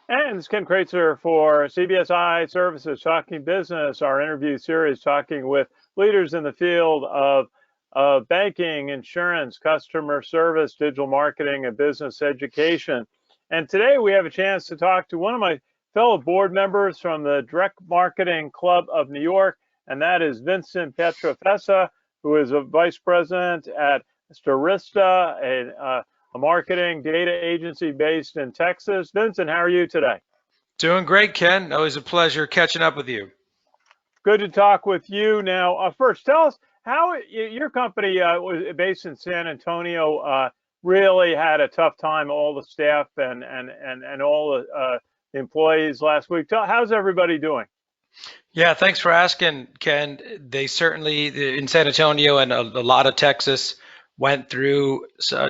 And it's Ken Kraetzer for CBSI Services, Talking Business, our interview series talking with leaders in the field of banking, insurance, customer service, digital marketing, and business education. And today we have a chance to talk to one of my fellow board members from the Direct Marketing Club of New York, and that is Vincent Pietrafesa, who is a vice president at Stirista, a marketing data agency based in Texas. Vincent, how are you today? Doing great, Ken. Always a pleasure catching up with you. Good to talk with you. Now, first, tell us how your company was based in San Antonio. Really had a tough time. All the staff and all the employees last week. How's everybody doing? Yeah, thanks for asking, Ken. They certainly, in San Antonio and a lot of Texas, went through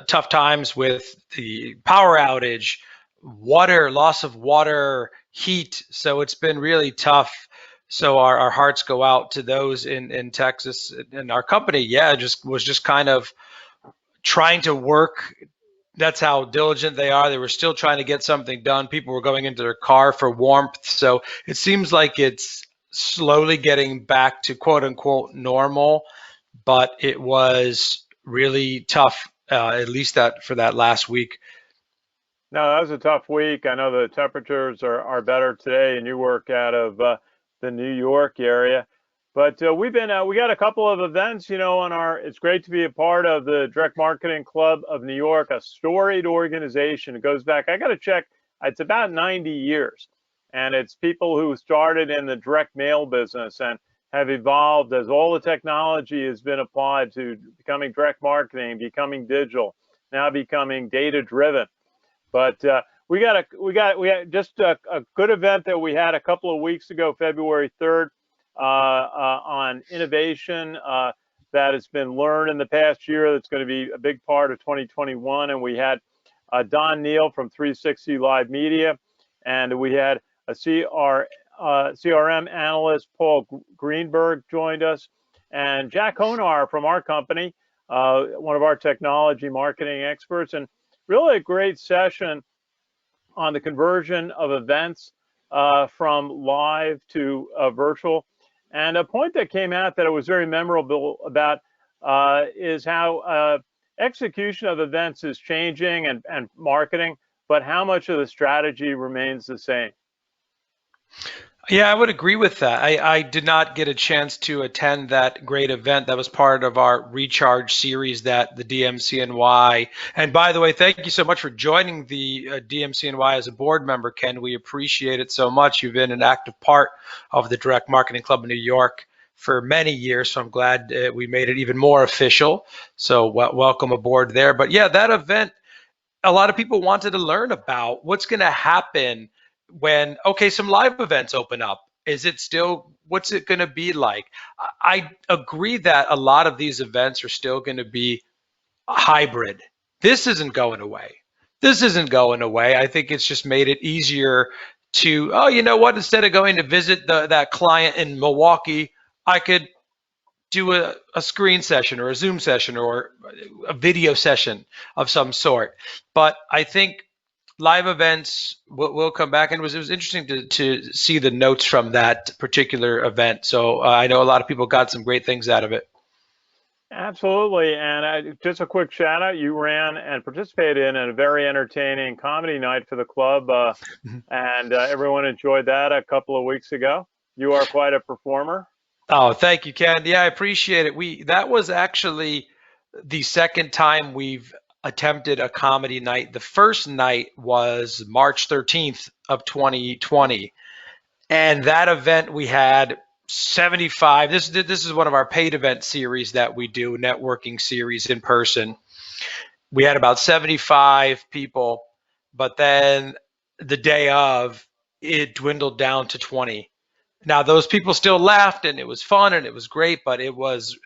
tough times with the power outage, water, loss of water, heat. So it's been really tough. So our hearts go out to those in Texas. And our company, yeah, just kind of trying to work. That's how diligent they are. They were still trying to get something done. People were going into their car for warmth. So it seems like it's slowly getting back to quote unquote normal, but it was really tough, at least that for that last week. No, that was a tough week. I know the temperatures are better today, and you work out of the New York area. But we got a couple of events, on our. It's great to be a part of the Direct Marketing Club of New York, a storied organization. It goes back. I got to check. It's about 90 years, and it's people who started in the direct mail business and have evolved as all the technology has been applied to becoming direct marketing, becoming digital, now becoming data driven. But we had just a good event that we had a couple of weeks ago, February 3rd, on innovation that has been learned in the past year. That's going to be a big part of 2021. And we had Don Neal from 360 Live Media, and we had a CRM analyst, Paul Greenberg, joined us, and Jack Honar from our company, one of our technology marketing experts, and really a great session on the conversion of events from live to virtual. And a point that came out that it was very memorable about is how execution of events is changing and marketing, but how much of the strategy remains the same. Yeah, I would agree with that. I did not get a chance to attend that great event that was part of our Recharge series that the DMCNY. And by the way, thank you so much for joining the DMCNY as a board member, Ken. We appreciate it so much. You've been an active part of the Direct Marketing Club of New York for many years, so I'm glad we made it even more official. So welcome aboard there. But yeah, that event, a lot of people wanted to learn about what's going to happen when, okay, some live events open up. Is it still, what's it going to be like? I agree that a lot of these events are still going to be hybrid. This isn't going away. This isn't going away. I think it's just made it easier to, oh, you know what, instead of going to visit that client in Milwaukee, I could do a screen session or a Zoom session or a video session of some sort. But I think live events will come back, and it was interesting to see the notes from that particular event. So I know a lot of people got some great things out of it. Absolutely. And just a quick shout out, you ran and participated in a very entertaining comedy night for the club, and everyone enjoyed that a couple of weeks ago. You are quite a performer. Oh, thank you, Ken. Yeah, I appreciate it. That was actually the second time we've attempted a comedy night. The first night was March 13th of 2020. And that event we had 75. This is one of our paid event series that we do, networking series in person. We had about 75 people, but then the day of, it dwindled down to 20. Now, those people still laughed and it was fun and it was great, but it was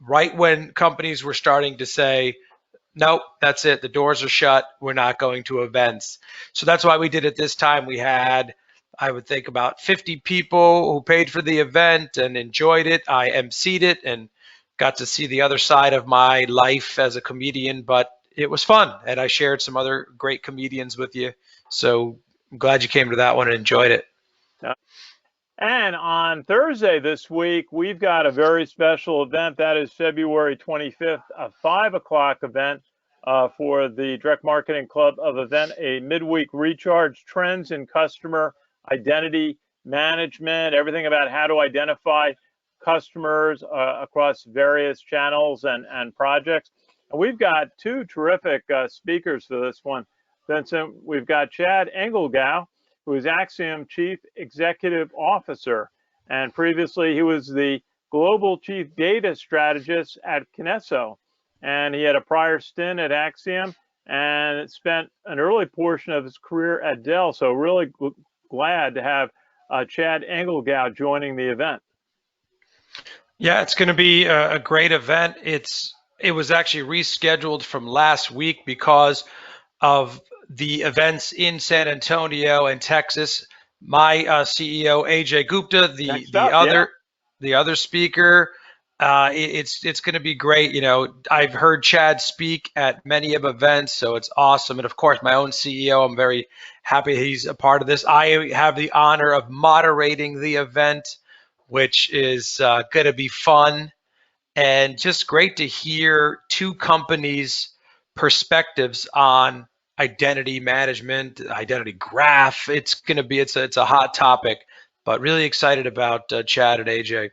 right when companies were starting to say, nope, that's it. The doors are shut. We're not going to events. So that's why we did it this time. We had, I would think, about 50 people who paid for the event and enjoyed it. I emceed it and got to see the other side of my life as a comedian, but it was fun. And I shared some other great comedians with you. So I'm glad you came to that one and enjoyed it. And on Thursday this week, we've got a very special event. That is February 25th, a 5 o'clock event for the Direct Marketing Club of Event, a midweek recharge, trends in customer identity management, everything about how to identify customers across various channels and projects. And we've got two terrific speakers for this one. Vincent, we've got Chad Engelgau, who is Acxiom Chief Executive Officer. And previously, he was the Global Chief Data Strategist at Kinesso. And he had a prior stint at Acxiom and spent an early portion of his career at Dell. So really glad to have Chad Engelgau joining the event. Yeah, it's going to be a great event. It was actually rescheduled from last week because of the events in San Antonio and Texas. My CEO Ajay Gupta, the other speaker, it's going to be great. You know, I've heard Chad speak at many of events, so it's awesome. And of course, my own CEO, I'm very happy he's a part of this. I have the honor of moderating the event, which is going to be fun and just great to hear two companies' perspectives on identity management, identity graph. It's a hot topic, but really excited about Chad and AJ.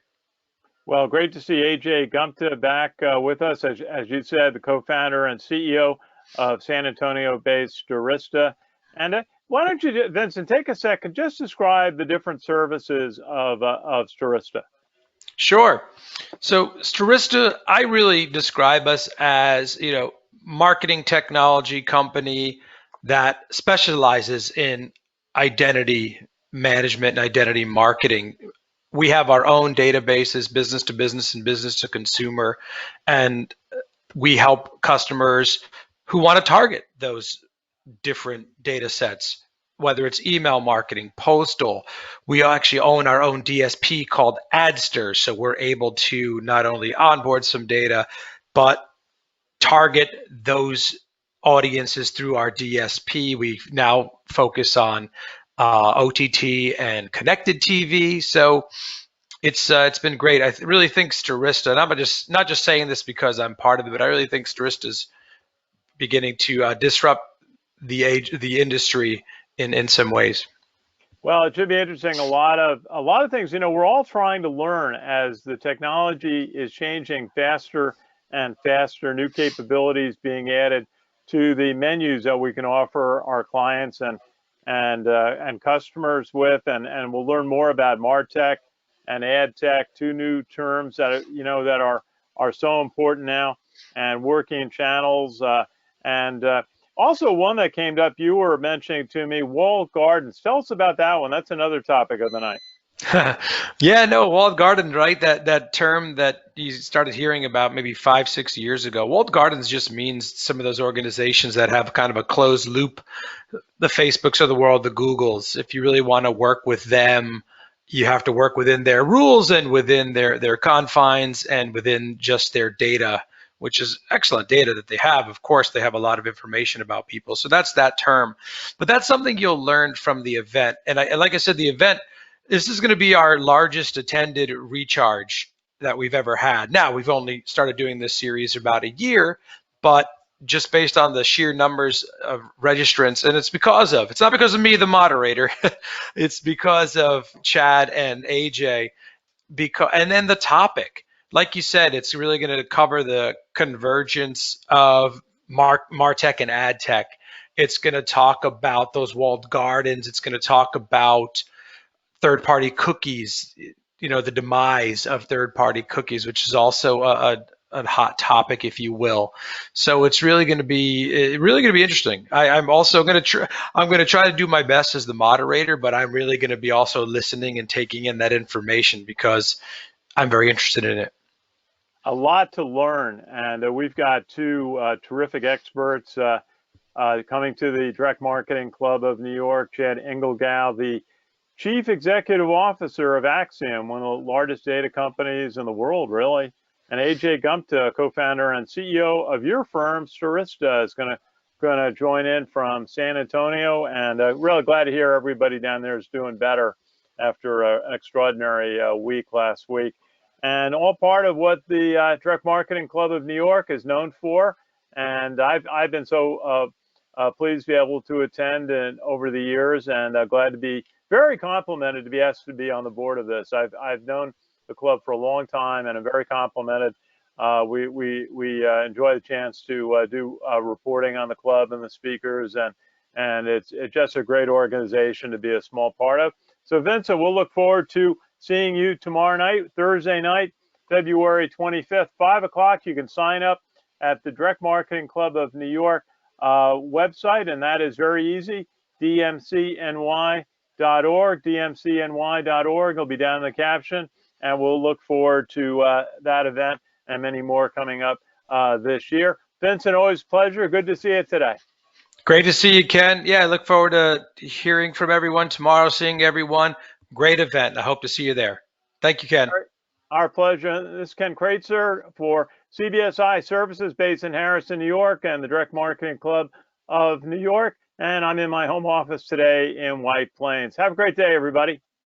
Well, great to see Ajay Gupta back with us, as you said, the co-founder and CEO of San Antonio-based Stirista. And why don't you, Vincent, take a second, just describe the different services of Stirista. Sure. So Stirista, I really describe us as, marketing technology company that specializes in identity management and identity marketing. We have our own databases, business to business and business to consumer, and we help customers who want to target those different data sets, whether it's email marketing, postal. We actually own our own DSP called Adster, so we're able to not only onboard some data, but target those audiences through our DSP. We now focus on OTT and connected TV. So it's been great. I really think Stirista, and I'm not just saying this because I'm part of it, but I really think Stirista is beginning to disrupt the industry in some ways. Well, it should be interesting. A lot of things. We're all trying to learn as the technology is changing faster and faster. New capabilities being added to the menus that we can offer our clients and customers with, and we'll learn more about martech and adtech, two new terms that that are so important now, and working channels and also one that came up, you were mentioning to me, walled gardens. Tell us about that one. That's another topic of the night. Yeah, no, walled garden, right? That term that you started hearing about maybe 5-6 years ago. Walled gardens just means some of those organizations that have kind of a closed loop, the Facebooks of the world, the Googles. If you really want to work with them, you have to work within their rules and within their confines and within just their data, which is excellent data that they have. Of course, they have a lot of information about people. So that's that term. But that's something you'll learn from the event. And like I said, the event, this is going to be our largest attended recharge that we've ever had. Now, we've only started doing this series about a year, but just based on the sheer numbers of registrants, and it's not because of me, the moderator, it's because of Chad and AJ, and then the topic. Like you said, it's really going to cover the convergence of martech and adtech. It's going to talk about those walled gardens. It's going to talk about third-party cookies, the demise of third-party cookies, which is also a hot topic, if you will. So it's really going to be interesting. I'm also going to try to do my best as the moderator, but I'm really going to be also listening and taking in that information because I'm very interested in it. A lot to learn, and we've got two terrific experts coming to the Direct Marketing Club of New York. Chad Engelgau, the Chief Executive Officer of Acxiom, one of the largest data companies in the world, really, and Ajay Gupta, co-founder and CEO of your firm, Stirista, is going to going to join in from San Antonio, and really glad to hear everybody down there is doing better after an extraordinary week last week. And all part of what the Direct Marketing Club of New York is known for. And I've been so pleased to be able to attend and over the years, and glad to be very complimented to be asked to be on the board of this. I've known the club for a long time, and I'm very complimented. We enjoy the chance to do reporting on the club and the speakers, and it's just a great organization to be a small part of. So Vincent, we'll look forward to seeing you tomorrow night, Thursday night, February 25th, 5 o'clock. You can sign up at the Direct Marketing Club of New York website, and that is very easy, DMCNY.org, DMCNY.org. It'll be down in the caption, and we'll look forward to that event and many more coming up this year. Vincent, always a pleasure. Good to see you today. Great to see you, Ken. Yeah, I look forward to hearing from everyone tomorrow, seeing everyone. Great event. I hope to see you there. Thank you, Ken. Our pleasure. This is Ken Kraetzer for CBSI Services based in Harrison, New York, and the Direct Marketing Club of New York. And I'm in my home office today in White Plains. Have a great day, everybody.